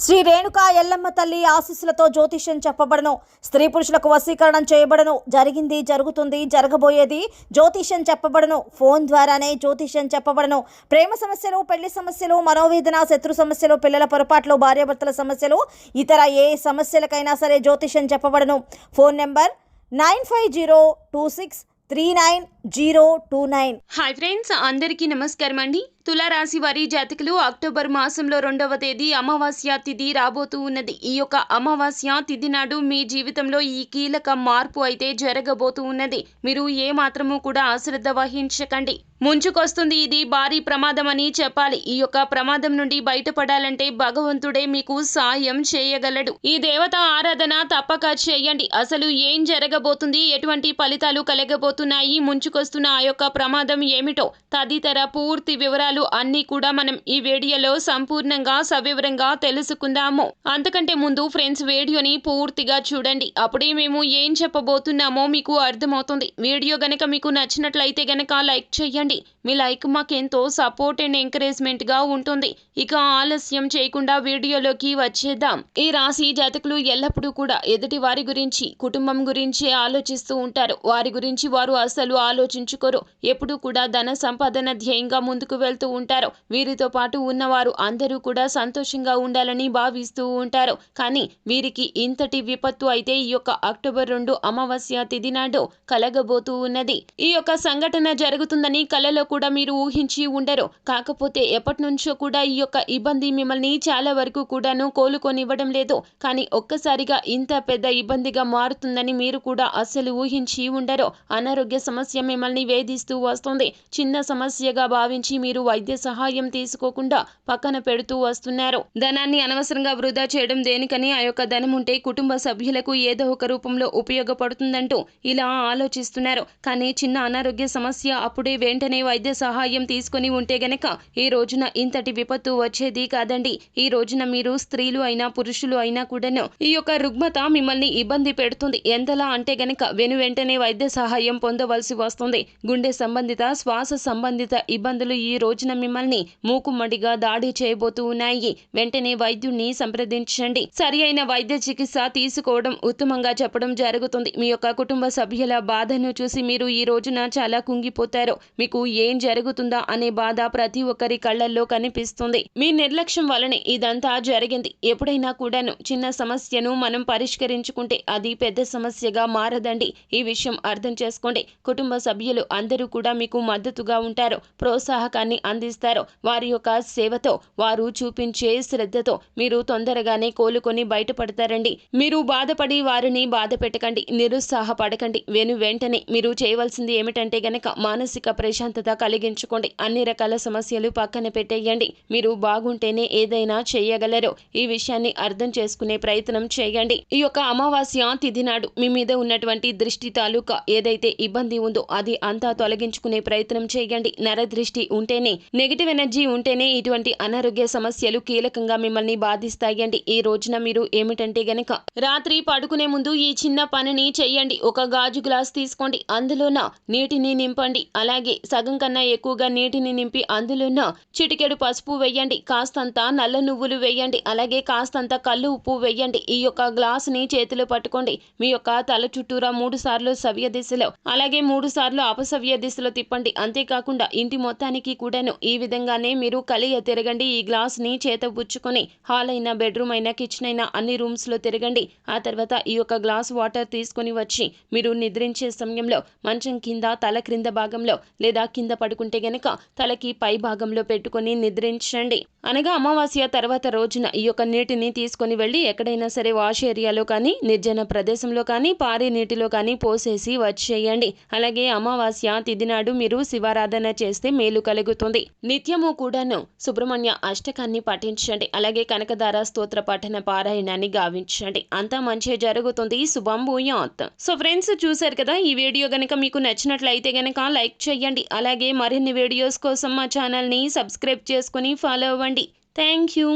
శ్రీ రేణుకా ఎల్లమ్మ తల్లి ఆశీస్సులతో జ్యోతిష్యం చెప్పబడను. స్త్రీ పురుషులకు వశీకరణం చేయబడను. జరిగింది, జరుగుతుంది, జరగబోయేది జ్యోతిష్యం చెప్పబడను. ఫోన్ ద్వారానే జ్యోతిష్యం చెప్పబడను. ప్రేమ సమస్యలు, పెళ్లి సమస్యలు, మనోవేదన, శత్రు సమస్యలు, పిల్లల పొరపాట్లు, భార్యాభర్తల సమస్యలు, ఇతర ఏ సమస్యలకైనా సరే జ్యోతిష్యం చెప్పబడను. Phone number 9502639029. హాయ్ ఫ్రెండ్స్, అందరికీ నమస్కారం అండి. తులారాశి వారి జాతకులు అక్టోబర్ మాసంలో 2వ తేదీ అమావాస్య తిథి రాబోతూ ఉన్నది. ఈ యొక్క అమావాస్య తిథి నాడు మీ జీవితంలో ఈ కీలక మార్పు అయితే జరగబోతూ ఉన్నది. మీరు ఏ మాత్రము కూడా అశ్రద్ధ వహించకండి. ముంచుకొస్తుంది ఇది భారీ ప్రమాదం అని చెప్పాలి. ఈ యొక్క ప్రమాదం నుండి బయటపడాలంటే భగవంతుడే మీకు సాయం చేయగలడు. ఈ దేవత ఆరాధన తప్పక చేయండి. అసలు ఏం జరగబోతుంది, ఎటువంటి ఫలితాలు కలగబోతున్నాయి, ముంచుకొస్తున్న ఆ యొక్క ప్రమాదం ఏమిటో తదితర పూర్తి వివరాలు అన్నీ కూడా మనం ఈ వీడియోలో సంపూర్ణంగా సవివరంగా తెలుసుకుందాము. అంతకంటే ముందు ఫ్రెండ్స్, వీడియోని పూర్తిగా చూడండి. అప్పుడే మేము ఏం చెప్పబోతున్నామో మీకు అర్థమవుతుంది. వీడియో గనక మీకు నచ్చినట్లయితే గనక లైక్ చేయండి. మీ లైక్ మాకెంతో సపోర్ట్ అండ్ ఎంకరేజ్మెంట్ గా ఉంటుంది. ఇక ఆలస్యం చేయకుండా వీడియోలోకి వచ్చేద్దాం. ఈ రాశి జాతకులు ఎల్లప్పుడూ కూడా ఎదుటి వారి గురించి, కుటుంబం గురించి ఆలోచిస్తూ ఉంటారు. వారి గురించి వారు అసలు ఆలోచించుకోరు. ఎప్పుడూ కూడా ధన సంపాదన ధ్యేయంగా ముందుకు వెళ్తూ ఉంటారు. వీరితో పాటు ఉన్నవారు అందరూ కూడా సంతోషంగా ఉండాలని భావిస్తూ ఉంటారు. కానీ వీరికి ఇంతటి విపత్తు అయితే ఈ యొక్క అక్టోబర్ 2 అమావాస్య తిథి నాడు కలగబోతూ ఉన్నది. ఈ యొక్క సంఘటన జరుగుతుందని కలలో కూడా మీరు ఊహించి ఉండరు. కాకపోతే ఎప్పటి నుంచో కూడా ఈ యొక్క ఇబ్బంది మిమ్మల్ని చాలా వరకు కూడాను కోలుకొనివ్వడం లేదు. కానీ ఒక్కసారిగా ఇంత పెద్ద ఇబ్బందిగా మారుతుందని మీరు కూడా అస్సలు ఊహించి ఉండరు. అనారోగ్య సమస్య మిమ్మల్ని వేధిస్తూ వస్తుంది. చిన్న సమస్యగా భావించి మీరు వైద్య సహాయం తీసుకోకుండా పక్కన పెడుతూ వస్తున్నారు. ధనాన్ని అనవసరంగా వృధా చేయడం దేనికని, ఆ యొక్క ధనం ఉంటే కుటుంబ సభ్యులకు ఏదో ఒక రూపంలో ఉపయోగపడుతుందంటూ ఇలా ఆలోచిస్తున్నారు. కానీ చిన్న అనారోగ్య సమస్య అప్పుడే వెంటనే వైద్య సహాయం తీసుకొని ఉంటే గనక ఈ రోజున ఇంతటి విపత్తు వచ్చేది కాదండి. ఈ రోజున మీరు స్త్రీలు అయినా పురుషులు అయినా కూడాను ఈ యొక్క రుగ్మత మిమ్మల్ని ఇబ్బంది పెడుతుంది. ఎంతలా అంటే గనక వెంటనే వైద్య సహాయం పొందవలసి వస్తుంది. గుండె సంబంధిత, శ్వాస సంబంధిత ఇబ్బందులు ఈ రోజున మిమ్మల్ని మూకుమ్మడిగా దాడి చేయబోతూ ఉన్నాయి. వెంటనే వైద్యుణ్ణి సంప్రదించండి. సరి అయిన వైద్య చికిత్స తీసుకోవడం ఉత్తమంగా చెప్పడం జరుగుతుంది. మీ యొక్క కుటుంబ సభ్యుల బాధను చూసి మీరు ఈ రోజున చాలా కుంగిపోతారు. మీకు ఏం జరుగుతుందా అనే బాధ ప్రతి ఒక్కరి కళ్ళల్లో కనిపిస్తుంది. మీ నిర్లక్ష్యం వలనే ఇదంతా జరిగింది. ఎప్పుడైనా కూడాను చిన్న సమస్యను మనం పరిష్కరించుకుంటే అది పెద్ద సమస్యగా మారదండి. ఈ విషయం అర్థం చేసుకోండి. కుటుంబ సభ్యులు అందరూ కూడా మీకు మద్దతుగా ఉంటారు, ప్రోత్సాహకాన్ని అందిస్తారు. వారి యొక్క సేవతో, వారు చూపించే శ్రద్ధతో మీరు తొందరగానే కోలుకొని బయటపడతారండి. మీరు బాధపడి వారిని బాధ పెట్టకండి, నిరుత్సాహపడకండి. వెంటనే మీరు చేయవలసింది ఏమిటంటే గనక మానసిక ప్రశాంతత కలిగించుకోండి. అన్ని రకాల సమస్యలు పక్కన పెట్టేయండి. మీరు బాగుంటేనే ఏదైనా చేయగలరు. ఈ విషయాన్ని అర్థం చేసుకునే ప్రయత్నం చేయండి. ఈ యొక్క అమావాస్య తిథి నాడు మీ మీద ఉన్నటువంటి దృష్టి తాలూకా ఏదైతే ఇబ్బంది ఉందో అది అంతా తొలగించుకునే ప్రయత్నం చేయండి. నరదృష్టి ఉంటేనే, నెగిటివ్ ఎనర్జీ ఉంటేనే ఇటువంటి అనారోగ్య సమస్యలు కీలకంగా మిమ్మల్ని బాధిస్తాయండి. ఈ రోజున మీరు ఏమిటంటే గనక రాత్రి పడుకునే ముందు ఈ చిన్న పనిని చెయ్యండి. ఒక గాజు గ్లాస్ తీసుకోండి, అందులోన నీటిని నింపండి. అలాగే సగం కన్నా ఎక్కువగా నీటిని నింపి అందులోన చిటికెడు పసుపు వేయండి, కాస్తంత నల్ల నువ్వులు వేయండి, అలాగే కాస్తంత కల్లు ఉప్పు వేయండి. ఈ యొక్క గ్లాస్ ని చేతిలో పట్టుకోండి. మీ యొక్క తల చుట్టూరా 3 సార్లు సవ్య దిశలో, అలాగే 3 సార్లు అపసవ్య దిశలో తిప్పండి. అంతేకాకుండా ఇంటి మొత్తానికి కూడాను ఈ విధంగానే మీరు కలియ తిరగండి. ఈ గ్లాస్ ని చేత పుచ్చుకొని హాల్ అయినా, బెడ్రూమ్ అయినా, కిచెన్ అయినా అన్ని రూమ్స్ లో తిరగండి. ఆ తర్వాత ఈ యొక్క గ్లాస్ వాటర్ తీసుకొని వచ్చి మీరు నిద్రించే సమయంలో మంచం కింద తల క్రింద భాగంలో లేదా కింద పడుకుంటే గనక తలకి పై భాగంలో పెట్టుకొని నిద్రించండి. అనగా అమావాస్య తర్వాత రోజున ఈ యొక్క నీటిని తీసుకొని వెళ్ళి ఎక్కడైనా సరే వాష్ ఏరియాలో కానీ, నిర్జన ప్రదేశంలో కానీ, పారే నీటిలో కానీ పోసేసి వచ్చేయండి. అలాగే అమావాస్య తిథి నాడు మీరు శివారాధన చేస్తే మేలు కలుగుతుంది. నిత్యము కూడాను సుబ్రహ్మణ్య అష్టకాన్ని పఠించండి. అలాగే కనకదార స్తోత్ర పఠన పారాయణాన్ని గావించండి. అంతా మంచి జరుగుతుంది. శుభం భూయాత్. సో ఫ్రెండ్స్, చూశారు కదా, ఈ వీడియో గనక మీకు నచ్చినట్లయితే గనక లైక్ చేయండి. అలాగే మరిన్ని వీడియోస్ కోసం మా ఛానల్ని సబ్స్క్రైబ్ చేసుకుని ఫాలో అవ్వండి. Thank you.